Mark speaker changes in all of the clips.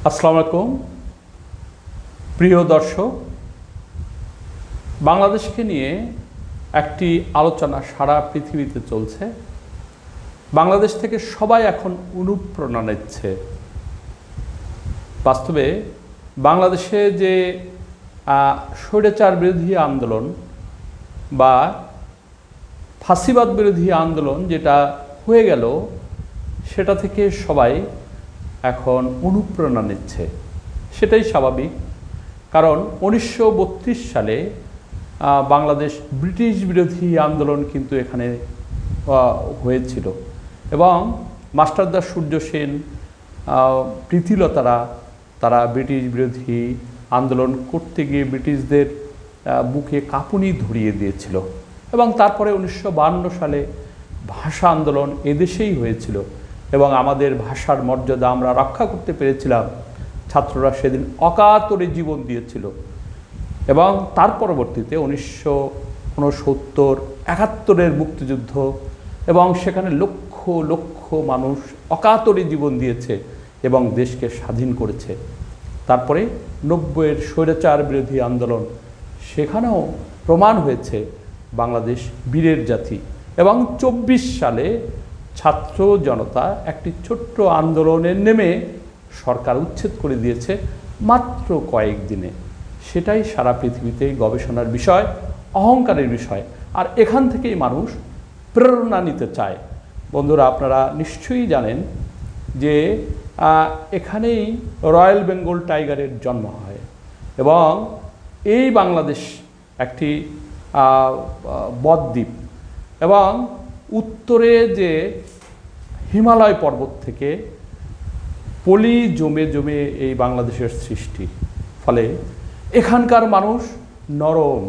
Speaker 1: আসসালামু আলাইকুম প্রিয় দর্শক, বাংলাদেশকে নিয়ে একটি আলোচনা সারা পৃথিবীতে চলছে। বাংলাদেশ থেকে সবাই এখন অনুপ্রেরণা নিচ্ছে। বাস্তবে বাংলাদেশে যে স্বৈরাচার বিরোধী আন্দোলন বা ফাঁসিবাদ বিরোধী আন্দোলন যেটা হয়ে গেল, সেটা থেকে সবাই এখন অনুপ্রেরণা নিচ্ছে। সেটাই স্বাভাবিক, কারণ 1932 সালে বাংলাদেশ ব্রিটিশ বিরোধী আন্দোলন কিন্তু এখানে হয়েছিল এবং মাস্টারদা সূর্য সেন, প্রীতিলতারা তারা ব্রিটিশ বিরোধী আন্দোলন করতে গিয়ে ব্রিটিশদের বুকে কাঁপুনি ধরিয়ে দিয়েছিল। এবং তারপরে 1952 সালে ভাষা আন্দোলন এদেশেই হয়েছিল এবং আমাদের ভাষার মর্যাদা আমরা রক্ষা করতে পেরেছিলাম। ছাত্ররা সেদিন অকাতরে জীবন দিয়েছিল এবং তার পরবর্তীতে 1969-71 মুক্তিযুদ্ধ, এবং সেখানে লক্ষ লক্ষ মানুষ অকাতরে জীবন দিয়েছে এবং দেশকে স্বাধীন করেছে। তারপরে 90-এর স্বৈরাচার বিরোধী আন্দোলন, সেখানেও প্রমাণ হয়েছে বাংলাদেশ বীরের জাতি। এবং 24 সালে ছাত্র জনতা একটি ছোট্ট আন্দোলনে নেমে সরকার উচ্ছেদ করে দিয়েছে মাত্র কয়েকদিনে। সেটাই সারা পৃথিবীতে গবেষণার বিষয়, অহংকারের বিষয়। আর এখান থেকেই মানুষ প্রেরণা নিতে চায়। বন্ধুরা, আপনারা নিশ্চয়ই জানেন যে এখানেই রয়্যাল বেঙ্গল টাইগারের জন্ম হয় এবং এই বাংলাদেশ একটি বদ্বীপ এবং উত্তরে যে হিমালয় পর্বত থেকে পলি জমে জমে এই বাংলাদেশের সৃষ্টি। ফলে এখানকার মানুষ নরম,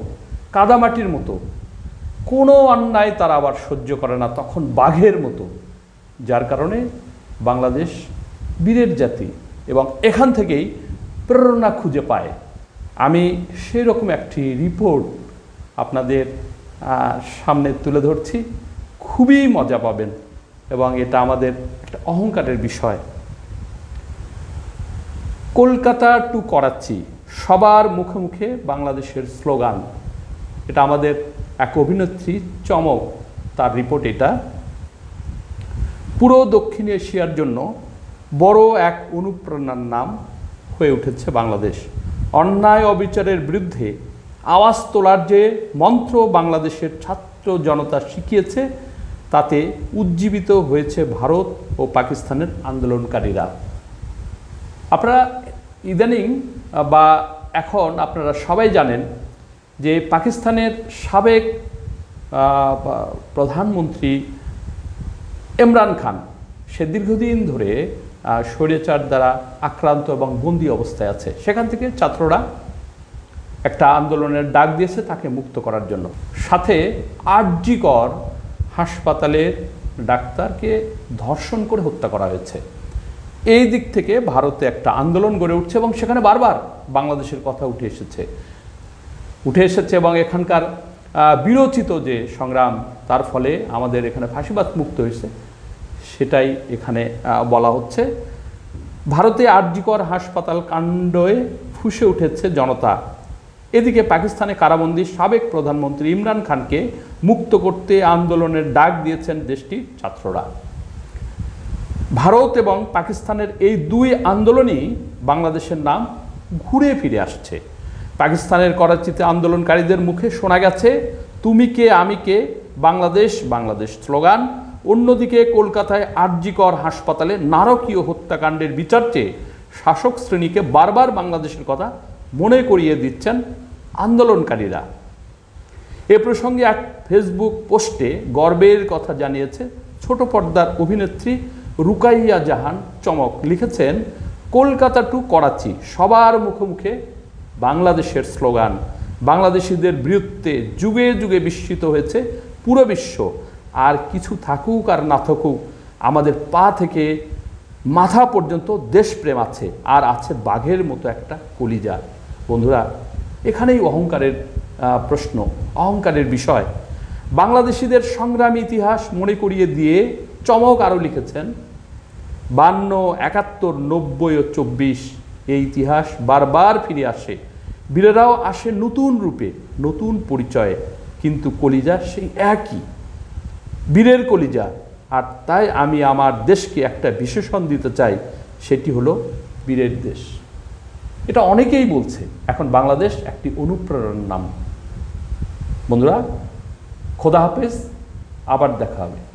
Speaker 1: কাদামাটির মতো, কোনো অন্যায় তারা আবার সহ্য করে না, তখন বাঘের মতো। যার কারণে বাংলাদেশ বীরের জাতি এবং এখান থেকেই প্রেরণা খুঁজে পায়। আমি সেই রকম একটি রিপোর্ট আপনাদের সামনে তুলে ধরছি, খুবই মজা পাবেন এবং এটা আমাদের একটা অহংকারের বিষয়। কলকাতা টু করাচি, সবার মুখে মুখে বাংলাদেশের স্লোগান। এটা আমাদের এক অভিনেত্রী চমক, তার রিপোর্ট এটা। পুরো দক্ষিণ এশিয়ার জন্য বড় এক অনুপ্রেরণার নাম হয়ে উঠেছে বাংলাদেশ। অন্যায় অবিচারের বিরুদ্ধে আওয়াজ তোলার যে মন্ত্র বাংলাদেশের ছাত্র জনতা শিখিয়েছে, তাতে উজ্জীবিত হয়েছে ভারত ও পাকিস্তানের আন্দোলনকারীরা। আপনারা ইদানিং বা এখন আপনারা সবাই জানেন যে পাকিস্তানের সাবেক প্রধানমন্ত্রী ইমরান খান, সে দীর্ঘদিন ধরে স্বৈরাচার দ্বারা আক্রান্ত এবং বন্দী অবস্থায় আছে। সেখান থেকে ছাত্ররা একটা আন্দোলনের ডাক দিয়েছে তাকে মুক্ত করার জন্য। সাথে আরজিকর হাসপাতালের ডাক্তারকে ধর্ষণ করে হত্যা করা হয়েছে। এই দিক থেকে ভারতে একটা আন্দোলন গড়ে উঠছে এবং সেখানে বারবার বাংলাদেশের কথা উঠে এসেছে এবং এখানকার বিরোচিত যে সংগ্রাম, তার ফলে আমাদের এখানে ফাঁসিবাদ মুক্ত হয়েছে, সেটাই এখানে বলা হচ্ছে। ভারতে আরজিকর হাসপাতাল কাণ্ডে ফুঁসে উঠেছে জনতা। এদিকে পাকিস্তানে কারাবন্দী সাবেক প্রধানমন্ত্রী ইমরান খানকে মুক্ত করতে আন্দোলনের ডাক দিয়েছেন দেশটির ছাত্ররা। ভারত এবং পাকিস্তানের এই দুই আন্দোলনই বাংলাদেশের নাম ঘুরে ফিরে আসছে। পাকিস্তানের করাচিতে আন্দোলনকারীদের মুখে শোনা গেছে তুমি কে আমি কে, বাংলাদেশ বাংলাদেশ স্লোগান। অন্যদিকে কলকাতায় আরজিকর হাসপাতালে নারকীয় হত্যাকাণ্ডের বিচার চেয়ে শাসক শ্রেণীকে বারবার বাংলাদেশের কথা মনে করিয়ে দিচ্ছেন আন্দোলনকারীরা। এ প্রসঙ্গে এক ফেসবুক পোস্টে গর্বের কথা জানিয়েছে ছোট পর্দার অভিনেত্রী রুকাইয়া জাহান চমক। লিখেছেন, কলকাতা টু করাচি, সবার মুখে মুখে বাংলাদেশের স্লোগান। বাংলাদেশিদের বীরত্বে যুগে যুগে বিস্মিত হয়েছে পুরো বিশ্ব। আর কিছু থাকুক আর না থাকুক, আমাদের পা থেকে মাথা পর্যন্ত দেশপ্রেম আছে, আর আছে বাঘের মতো একটা কলিজা। বন্ধুরা, এখানেই অহংকারের প্রশ্ন, অহংকারের বিষয়। বাংলাদেশিদের সংগ্রামী ইতিহাস মনে করিয়ে দিয়ে চমক আরও লিখেছেন, 52, 71, 90 ও 24 এই ইতিহাস বারবার ফিরে আসে। বীরেরাও আসে নতুন রূপে, নতুন পরিচয়ে, কিন্তু কলিজা সেই একই, বীরের কলিজা। আর তাই আমি আমার দেশকে একটা বিশেষণ দিতে চাই, সেটি হলো বীরের দেশ। এটা অনেকেই বলছে, এখন বাংলাদেশ একটি অনুপ্রেরণার নাম। বন্ধুরা, খোদা হাফেজ, আবার দেখা হবে।